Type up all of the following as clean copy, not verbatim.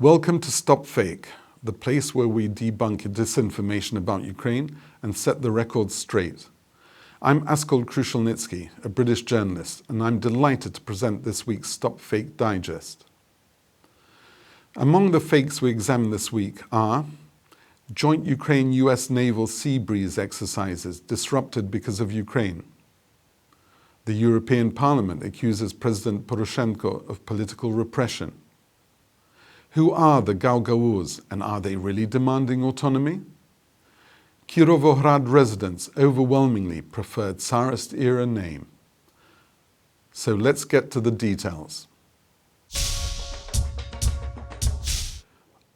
Welcome to StopFake, the place where we debunk disinformation about Ukraine and set the record straight. I'm Askold Krushelnycky, a British journalist, and I'm delighted to present this week's StopFake Digest. Among the fakes we examine this week are joint Ukraine-US naval sea breeze exercises disrupted because of Ukraine. The European Parliament accuses President Poroshenko of political repression. Who are the Gagauz, and are they really demanding autonomy? Kirovohrad residents overwhelmingly prefer tsarist-era name. So let's get to the details.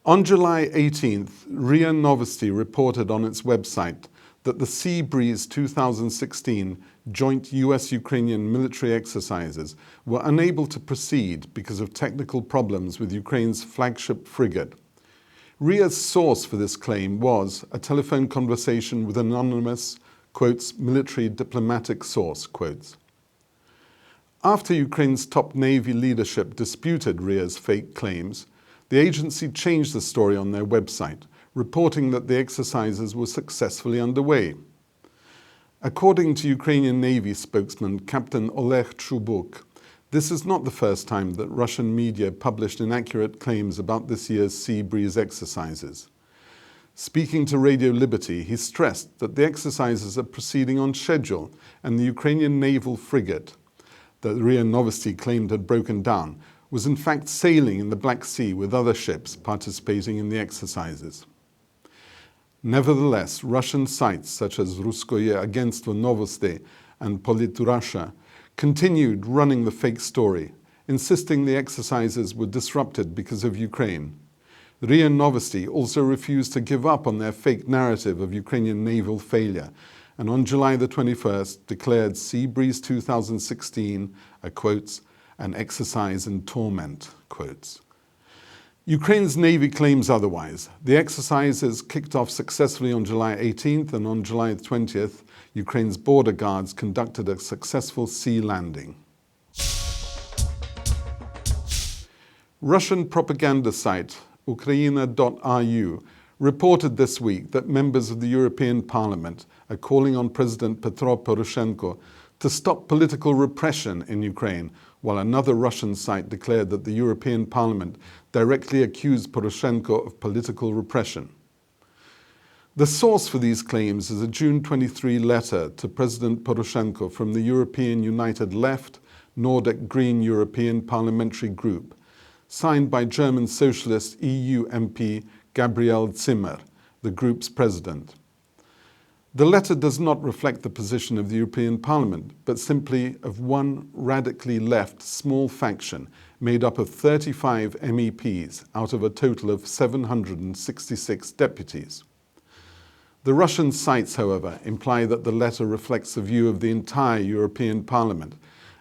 On July 18th, RIA Novosti reported on its website that the Sea Breeze 2016 joint US-Ukrainian military exercises were unable to proceed because of technical problems with Ukraine's flagship frigate. RIA's source for this claim was a telephone conversation with an anonymous, quotes, military diplomatic source, quotes. After Ukraine's top Navy leadership disputed RIA's fake claims, the agency changed the story on their website, reporting that the exercises were successfully underway. According to Ukrainian Navy spokesman Captain Oleg Chubuk, this is not the first time that Russian media published inaccurate claims about this year's Sea Breeze exercises. Speaking to Radio Liberty, he stressed that the exercises are proceeding on schedule and the Ukrainian naval frigate, that RIA Novosti claimed had broken down, was in fact sailing in the Black Sea with other ships participating in the exercises. Nevertheless, Russian sites such as Russkoye Agentstvo Novosti and Politurasha continued running the fake story, insisting the exercises were disrupted because of Ukraine. RIA Novosti also refused to give up on their fake narrative of Ukrainian naval failure, and on July the 21st declared Sea Breeze 2016 a, quotes, an exercise in torment, quotes. Ukraine's Navy claims otherwise. The exercises kicked off successfully on July 18th, and on July 20th, Ukraine's border guards conducted a successful sea landing. Russian propaganda site Ukraina.ru reported this week that members of the European Parliament are calling on President Poroshenko to stop political repression in Ukraine, while another Russian site declared that the European Parliament directly accused Poroshenko of political repression. The source for these claims is a June 23 letter to President Poroshenko from the European United Left Nordic Green European Parliamentary Group, signed by German Socialist EU MP Gabriel Zimmer, the group's president. The letter does not reflect the position of the European Parliament, but simply of one radically left small faction made up of 35 MEPs out of a total of 766 deputies. The Russian sites, however, imply that the letter reflects the view of the entire European Parliament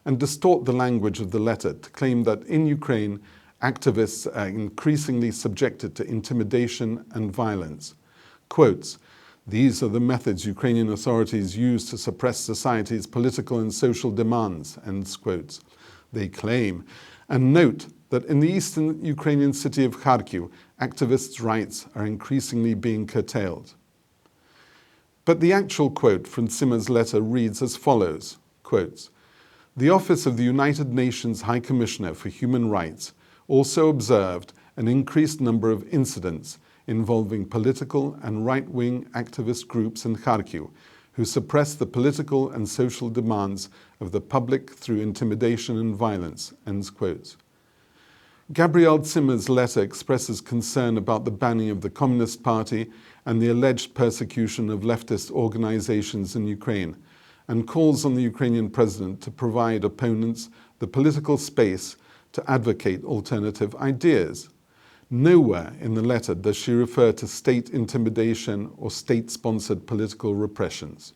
and distort the language of the letter to claim that in Ukraine, activists are increasingly subjected to intimidation and violence. Quotes, "These are the methods Ukrainian authorities use to suppress society's political and social demands," ends quotes, they claim, and note that in the eastern Ukrainian city of Kharkiv, activists' rights are increasingly being curtailed. But the actual quote from Zimmer's letter reads as follows, quotes, "The Office of the United Nations High Commissioner for Human Rights also observed an increased number of incidents involving political and right-wing activist groups in Kharkiv who suppress the political and social demands of the public through intimidation and violence," ends quotes. Gabriel Zimmer's letter expresses concern about the banning of the Communist Party and the alleged persecution of leftist organizations in Ukraine, and calls on the Ukrainian president to provide opponents the political space to advocate alternative ideas. Nowhere in the letter does she refer to state intimidation or state-sponsored political repressions.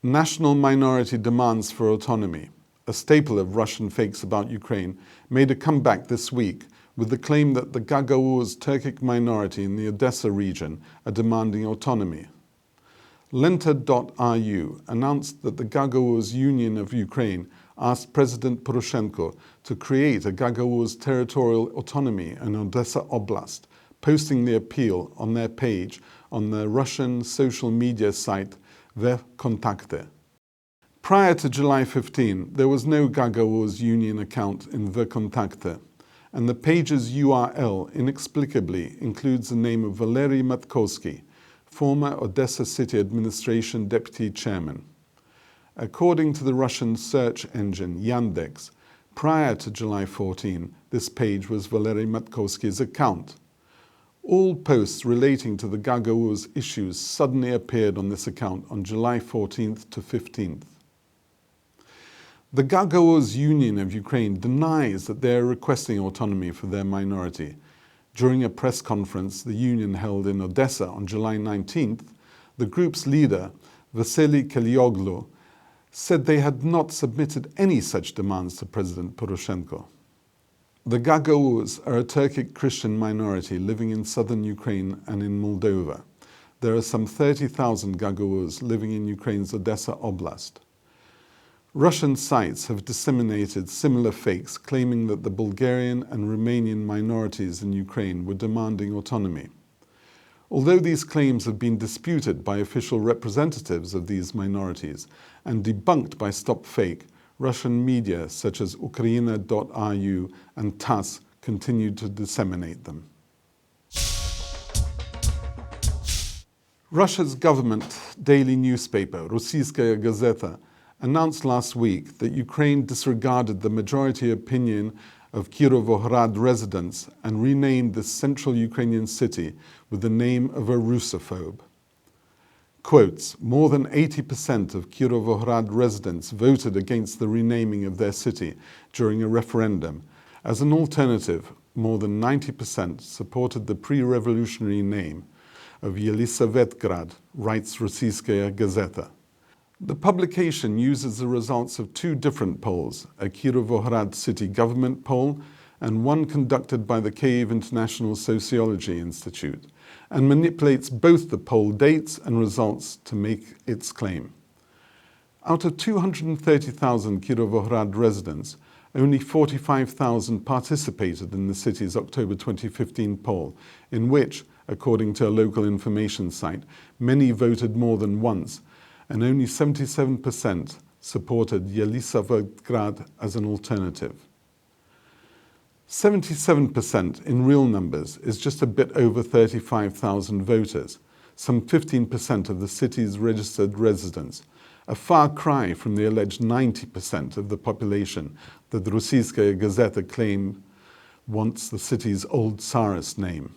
National minority demands for autonomy, a staple of Russian fakes about Ukraine, made a comeback this week with the claim that the Gagauz Turkic minority in the Odessa region are demanding autonomy. Lenta.ru announced that the Gagauz Union of Ukraine asked President Poroshenko to create a Gagauz territorial autonomy in Odessa Oblast, posting the appeal on their page on the Russian social media site VKontakte. Prior to July 15, there was no Gagauz Union account in VKontakte, and the page's URL inexplicably includes the name of Valery Matkovsky, former Odessa City Administration Deputy Chairman. According to the Russian search engine Yandex, prior to July 14, this page was Valery Matkovsky's account. All posts relating to the Gagauz issues suddenly appeared on this account on July 14th to 15th. The Gagauz Union of Ukraine denies that they are requesting autonomy for their minority. During a press conference the union held in Odessa on July 19th, the group's leader, Vasily Kalioglu, said they had not submitted any such demands to President Poroshenko. The Gagauz are a Turkic Christian minority living in southern Ukraine and in Moldova. There are some 30,000 Gagauz living in Ukraine's Odessa Oblast. Russian sites have disseminated similar fakes claiming that the Bulgarian and Romanian minorities in Ukraine were demanding autonomy. Although these claims have been disputed by official representatives of these minorities and debunked by StopFake, Russian media such as Ukraina.ru and TASS continue to disseminate them. Russia's government daily newspaper, Rossiyskaya Gazeta, announced last week that Ukraine disregarded the majority opinion of Kirovohrad residents and renamed this central Ukrainian city with the name of a Russophobe. Quotes, more than 80% of Kirovohrad residents voted against the renaming of their city during a referendum. As an alternative, more than 90% supported the pre-revolutionary name of Yelisavetgrad, writes Rossiyskaya Gazeta. The publication uses the results of two different polls, a Kirovohrad city government poll and one conducted by the Kyiv International Sociology Institute, and manipulates both the poll dates and results to make its claim. Out of 230,000 Kirovohrad residents, only 45,000 participated in the city's October 2015 poll, in which, according to a local information site, many voted more than once, and only 77% supported Yelisavetgrad as an alternative. 77% in real numbers is just a bit over 35,000 voters, some 15% of the city's registered residents, a far cry from the alleged 90% of the population that the Rossiyskaya Gazeta claimed wants the city's old tsarist name.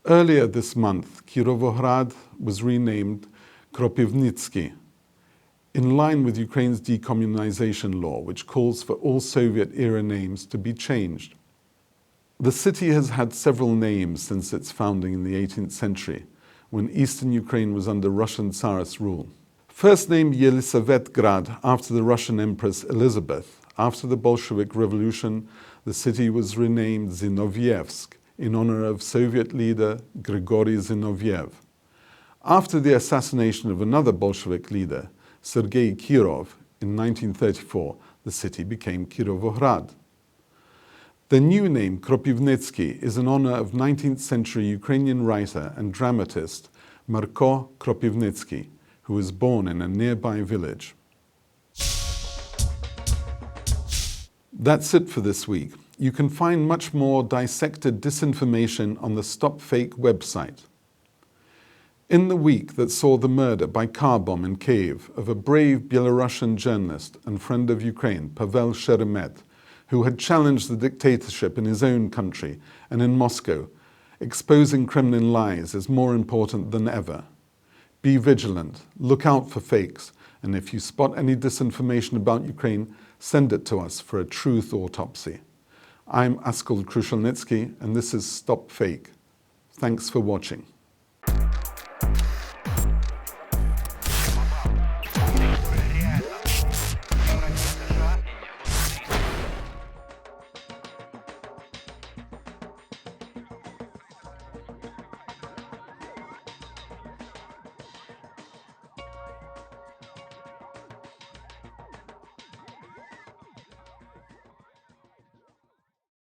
Earlier this month, Kirovohrad was renamed Kropivnitsky, in line with Ukraine's decommunization law, which calls for all Soviet-era names to be changed. The city has had several names since its founding in the 18th century, when eastern Ukraine was under Russian Tsarist rule. First named Yelisavetgrad after the Russian Empress Elizabeth, after the Bolshevik Revolution, the city was renamed Zinovievsk in honor of Soviet leader Grigory Zinoviev. After the assassination of another Bolshevik leader, Sergei Kirov, in 1934, the city became Kirovohrad. The new name Kropivnitsky is in honor of 19th century Ukrainian writer and dramatist Marko Kropivnitsky, who was born in a nearby village. That's it for this week. You can find much more dissected disinformation on the StopFake website. In the week that saw the murder by car bomb in Kyiv of a brave Belarusian journalist and friend of Ukraine, Pavel Sheremet, who had challenged the dictatorship in his own country and in Moscow, exposing Kremlin lies is more important than ever. Be vigilant, look out for fakes, and if you spot any disinformation about Ukraine, send it to us for a truth autopsy. I'm Askold Krushelnycky, and this is StopFake. Thanks for watching.